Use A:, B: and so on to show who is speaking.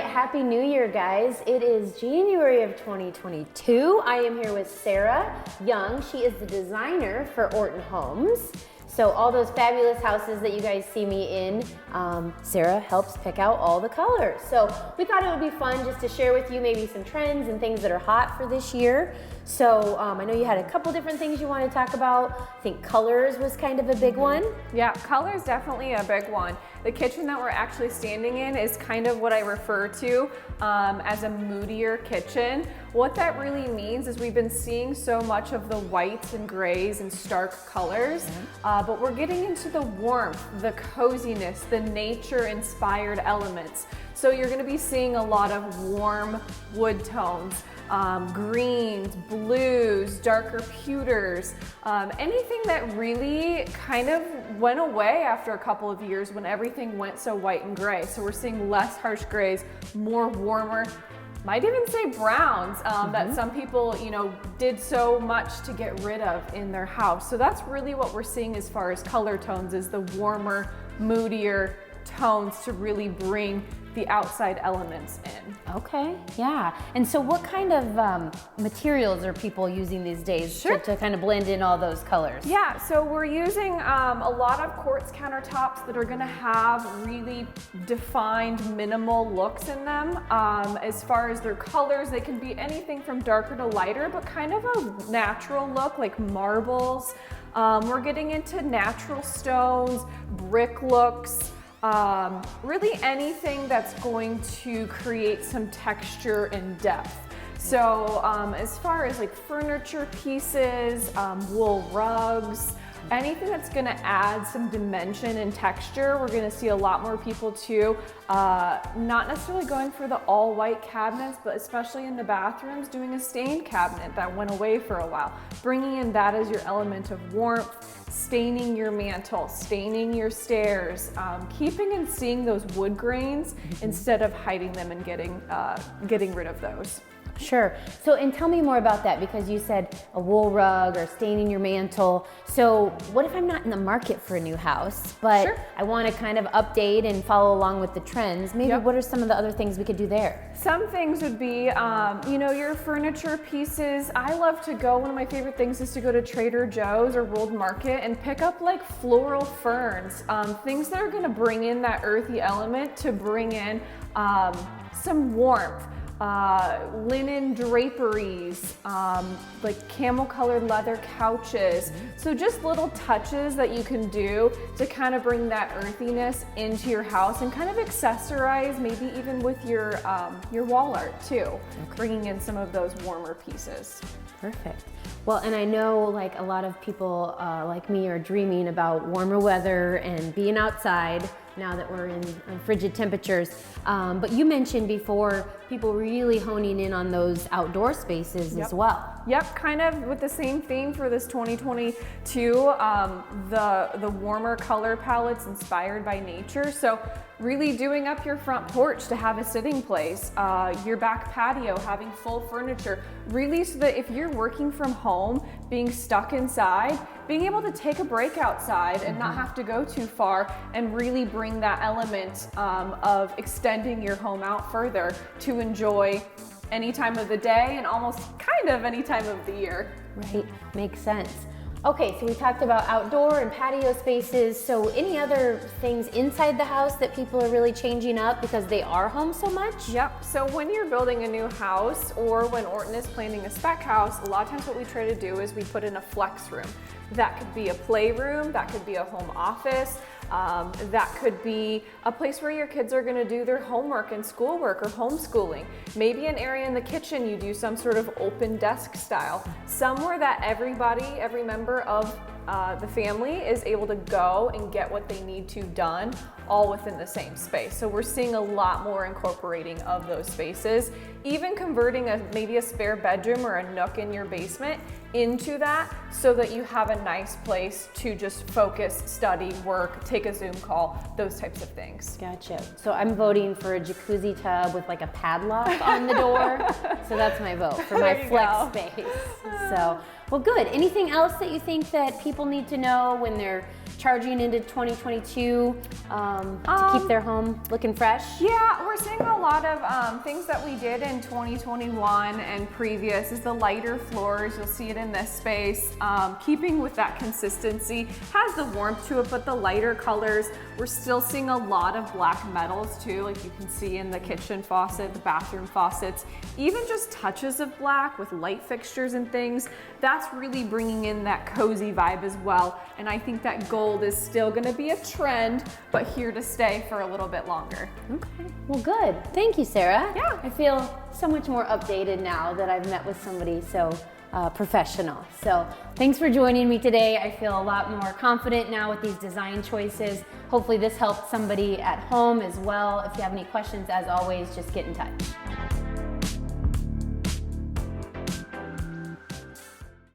A: Happy New Year, guys. It is January of 2022. I am here with Sarah Young. She is the designer for Orton Homes. So all those fabulous houses that you guys see me in, Sarah helps pick out all the colors. So we thought it would be fun just to share with you maybe some trends and things that are hot for this year. So I know you had a couple different things you want to talk about. I think colors was kind of a big one.
B: Yeah, color is definitely a big one. The kitchen that we're actually standing in is kind of what I refer to as a moodier kitchen. What that really means is we've been seeing so much of the whites and grays and stark colors, but we're getting into the warmth, the coziness, the nature-inspired elements. So you're going to be seeing a lot of warm wood tones, greens, blues, darker pewters, anything that really kind of went away after a couple of years when everything went so white and gray. So we're seeing less harsh grays, more warmer, might even say browns that some people, did so much to get rid of in their house. So that's really what we're seeing as far as color tones, is the warmer, moodier tones to really bring the outside elements in.
A: Okay, yeah. And so what kind of materials are people using these days to kind of blend in all those colors?
B: Yeah, so we're using a lot of quartz countertops that are gonna have really defined minimal looks in them. As far as their colors, they can be anything from darker to lighter, but kind of a natural look, like marbles. We're getting into natural stones, brick looks, really anything that's going to create some texture and depth. So as far as like furniture pieces, wool rugs, anything that's going to add some dimension and texture, we're going to see a lot more people too. Not necessarily going for the all white cabinets, but especially in the bathrooms, doing a stained cabinet that went away for a while. Bringing in that as your element of warmth, staining your mantle, staining your stairs, keeping and seeing those wood grains instead of hiding them and getting rid of those.
A: Sure. So, and tell me more about that, because you said a wool rug or staining your mantle. So what if I'm not in the market for a new house, but I want to kind of update and follow along with the trends? Maybe what are some of the other things we could do there?
B: Some things would be, your furniture pieces. I love to go, one of my favorite things is to go to Trader Joe's or World Market and pick up like floral ferns, things that are going to bring in that earthy element to bring in some warmth. Linen draperies, like camel colored leather couches. So just little touches that you can do to kind of bring that earthiness into your house and kind of accessorize, maybe even with your wall art too, bringing in some of those warmer pieces.
A: Perfect. Well, and I know like a lot of people like me are dreaming about warmer weather and being outside now that we're in frigid temperatures. But you mentioned before people really honing in on those outdoor spaces as well.
B: Yep, kind of with the same theme for this 2022, the warmer color palettes inspired by nature. So really doing up your front porch to have a sitting place, your back patio, having full furniture, really so that if you're working from home, being stuck inside, being able to take a break outside and not have to go too far and really bring that element of extending your home out further to enjoy any time of the day and almost kind of any time of the year.
A: Right, makes sense. Okay, so we talked about outdoor and patio spaces. So any other things inside the house that people are really changing up because they are home so much?
B: Yep, so when you're building a new house or when Orton is planning a spec house, a lot of times what we try to do is we put in a flex room. That could be a playroom, that could be a home office, that could be a place where your kids are going to do their homework and schoolwork or homeschooling. Maybe an area in the kitchen you do some sort of open desk style, somewhere that every member of the family is able to go and get what they need to done all within the same space. So we're seeing a lot more incorporating of those spaces, even converting maybe a spare bedroom or a nook in your basement into that so that you have a nice place to just focus, study, work, take a Zoom call, those types of things.
A: Gotcha. So I'm voting for a jacuzzi tub with like a padlock on the door. So that's my vote for my flex space. So, well, good. Anything else that you think that people need to know when they're charging into 2022 to keep their home looking fresh?
B: Yeah, we're seeing a lot of things that we did in 2021 and previous is the lighter floors. You'll see it in this space. Keeping with that consistency, has the warmth to it, but the lighter colors. We're still seeing a lot of black metals too, like you can see in the kitchen faucet, the bathroom faucets, even just touches of black with light fixtures and things. That's really bringing in that cozy vibe as well. And I think that gold is still gonna be a trend, but here to stay for a little bit longer.
A: Okay, well good. Thank you, Sarah.
B: Yeah.
A: I feel so much more updated now that I've met with somebody so professional. So thanks for joining me today. I feel a lot more confident now with these design choices. Hopefully this helped somebody at home as well. If you have any questions, as always, just get in touch.